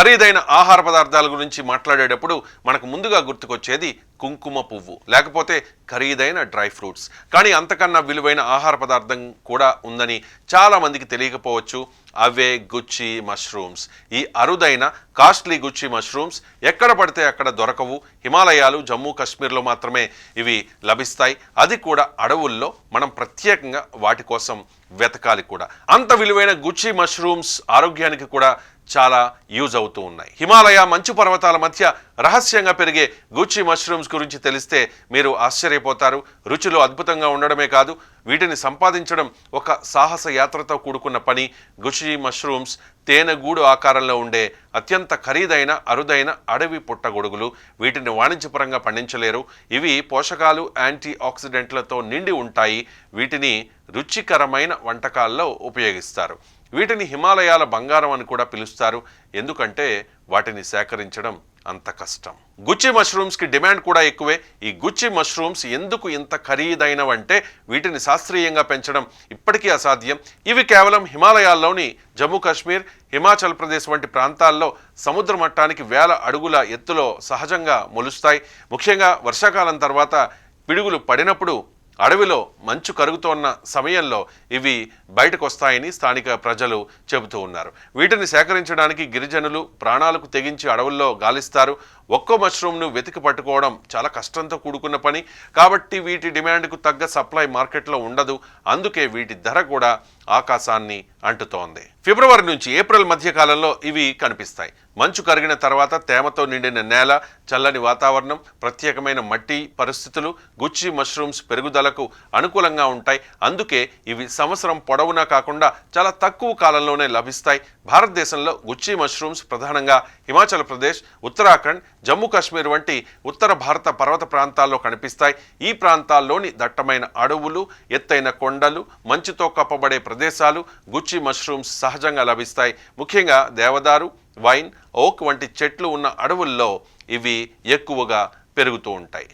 ఖరీదైన ఆహార పదార్థాల గురించి మాట్లాడేటప్పుడు మనకు ముందుగా గుర్తుకొచ్చేది కుంకుమ పువ్వు, లేకపోతే ఖరీదైన డ్రై ఫ్రూట్స్. కానీ అంతకన్నా విలువైన ఆహార పదార్థం కూడా ఉందని చాలామందికి తెలియకపోవచ్చు. అవే గుచ్చి మష్రూమ్స్. ఈ అరుదైన కాస్ట్లీ గుచ్చి మష్రూమ్స్ ఎక్కడ పడితే అక్కడ దొరకవు. హిమాలయాలు, జమ్మూ కాశ్మీర్లో మాత్రమే ఇవి లభిస్తాయి. అది కూడా అడవుల్లో. మనం ప్రత్యేకంగా వాటి కోసం వెతకాలి కూడా. అంత విలువైన గుచ్చి మష్రూమ్స్ ఆరోగ్యానికి కూడా చాలా యూజ్ అవుతూ ఉన్నాయి. హిమాలయ మంచు పర్వతాల మధ్య రహస్యంగా పెరిగే గుచ్చి మష్రూమ్స్ గురించి తెలిస్తే మీరు ఆశ్చర్యపోతారు. రుచిలో అద్భుతంగా ఉండడమే కాదు, వీటిని సంపాదించడం ఒక సాహస యాత్రతో కూడుకున్న పని. గుచ్చి మష్రూమ్స్ తేనెగూడు ఆకారంలో ఉండే అత్యంత ఖరీదైన అరుదైన అడవి పుట్టగొడుగులు. వీటిని వాణిజ్యపరంగా పండించలేరు. ఇవి పోషకాలు, యాంటీ ఆక్సిడెంట్లతో నిండి ఉంటాయి. వీటిని రుచికరమైన వంటకాల్లో ఉపయోగిస్తారు. వీటిని హిమాలయాల బంగారం అని కూడా పిలుస్తారు. ఎందుకంటే వాటిని సేకరించడం అంత కష్టం. గుచ్చి మష్రూమ్స్కి డిమాండ్ కూడా ఎక్కువే. ఈ గుచ్చి మష్రూమ్స్ ఎందుకు ఇంత ఖరీదైనవంటే వీటిని శాస్త్రీయంగా పెంచడం ఇప్పటికీ అసాధ్యం. ఇవి కేవలం హిమాలయాల్లోని జమ్మూ కాశ్మీర్, హిమాచల్ ప్రదేశ్ వంటి ప్రాంతాల్లో సముద్ర మట్టానికి 1000 అడుగుల ఎత్తులో సహజంగా మొలుస్తాయి. ముఖ్యంగా వర్షాకాలం తర్వాత పిడుగులు పడినప్పుడు అడవిలో మంచు కరుగుతోన్న సమయంలో ఇవి బయటకు వస్తాయని స్థానిక ప్రజలు చెబుతూ ఉన్నారు. వీటిని సేకరించడానికి గిరిజనులు ప్రాణాలకు తెగించి అడవుల్లో గాలిస్తారు. ఒక్కో మష్రూమ్ను వెతికి పట్టుకోవడం చాలా కష్టంతో కూడుకున్న పని. కాబట్టి వీటి డిమాండ్కు తగ్గ సప్లై మార్కెట్లో ఉండదు. అందుకే వీటి ధర కూడా ఆకాశాన్ని అంటుతోంది. ఫిబ్రవరి నుంచి ఏప్రిల్ మధ్య కాలంలో ఇవి కనిపిస్తాయి. మంచు కరిగిన తర్వాత తేమతో నిండిన నేల, చల్లని వాతావరణం, ప్రత్యేకమైన మట్టి పరిస్థితులు గుచ్చి మష్రూమ్స్ పెరుగుదలకు అనుకూలంగా ఉంటాయి. అందుకే ఇవి సంవత్సరం పొడవునా కాకుండా చాలా తక్కువ కాలంలోనే లభిస్తాయి. భారతదేశంలో గుచ్చి మష్రూమ్స్ ప్రధానంగా హిమాచల్ ప్రదేశ్, ఉత్తరాఖండ్, జమ్మూ కాశ్మీర్ వంటి ఉత్తర భారత పర్వత ప్రాంతాల్లో కనిపిస్తాయి. ఈ ప్రాంతాల్లోని దట్టమైన అడవులు, ఎత్తైన కొండలు, మంచుతో కప్పబడే ప్రదేశాలు గుచ్చి మష్రూమ్స్ సహజంగా లభిస్తాయి. ముఖ్యంగా దేవదారు, వైన్, ఓక్ వంటి చెట్లు ఉన్న అడవుల్లో ఇవి ఎక్కువగా పెరుగుతూ ఉంటాయి.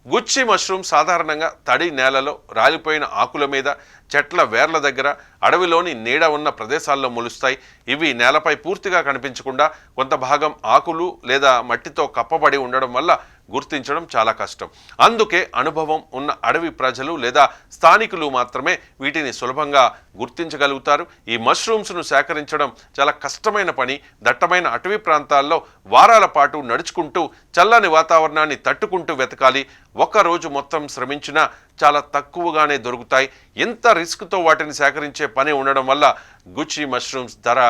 గుచ్చి మష్రూమ్ సాధారణంగా తడి నేలలో, రాలిపోయిన ఆకుల మీద, చెట్ల వేర్ల దగ్గర, అడవిలోని నీడ ఉన్న ప్రదేశాల్లో మొలుస్తాయి. ఇవి నేలపై పూర్తిగా కనిపించకుండా కొంత భాగం ఆకులు లేదా మట్టితో కప్పబడి ఉండడం వల్ల గుర్తించడం చాలా కష్టం. అందుకే అనుభవం ఉన్న అడవి ప్రజలు లేదా స్థానికులు మాత్రమే వీటిని సులభంగా గుర్తించగలుగుతారు. ఈ మష్రూమ్స్ను సేకరించడం చాలా కష్టమైన పని. దట్టమైన అటవీ ప్రాంతాల్లో వారాల పాటు నడుచుకుంటూ చల్లని వాతావరణాన్ని తట్టుకుంటూ వెతకాలి. ఒక రోజు మొత్తం శ్రమించినా చాలా తక్కువగానే దొరుకుతాయి. ఇంత రిస్క్తో వాటిని సేకరించే పని ఉండడం వల్ల గుచ్చి మష్రూమ్స్ ధర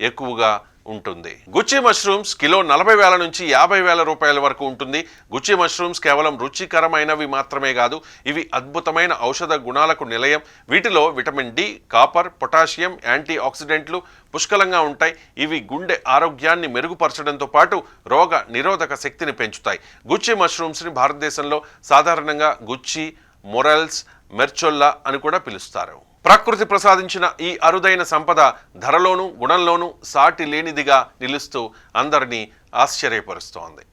ఎక్కువగా ఉంటుంది. గుచ్చి మష్రూమ్స్ కిలో 40,000 నుంచి 50,000 రూపాయల వరకు ఉంటుంది. గుచ్చి మష్రూమ్స్ కేవలం రుచికరమైనవి మాత్రమే కాదు, ఇవి అద్భుతమైన ఔషధ గుణాలకు నిలయం. వీటిలో విటమిన్ డి, కాపర్, పొటాషియం, యాంటీ ఆక్సిడెంట్లు పుష్కలంగా ఉంటాయి. ఇవి గుండె ఆరోగ్యాన్ని మెరుగుపరచడంతో పాటు రోగ నిరోధక శక్తిని పెంచుతాయి. గుచ్చి మష్రూమ్స్ని భారతదేశంలో సాధారణంగా గుచ్చి, మొరల్స్, మెర్చొల్లా అని కూడా పిలుస్తారు. ప్రకృతి ప్రసాదించిన ఈ అరుదైన సంపద ధరలోనూ, గుణంలోనూ సాటి లేనిదిగా నిలుస్తూ అందరినీ ఆశ్చర్యపరుస్తోంది.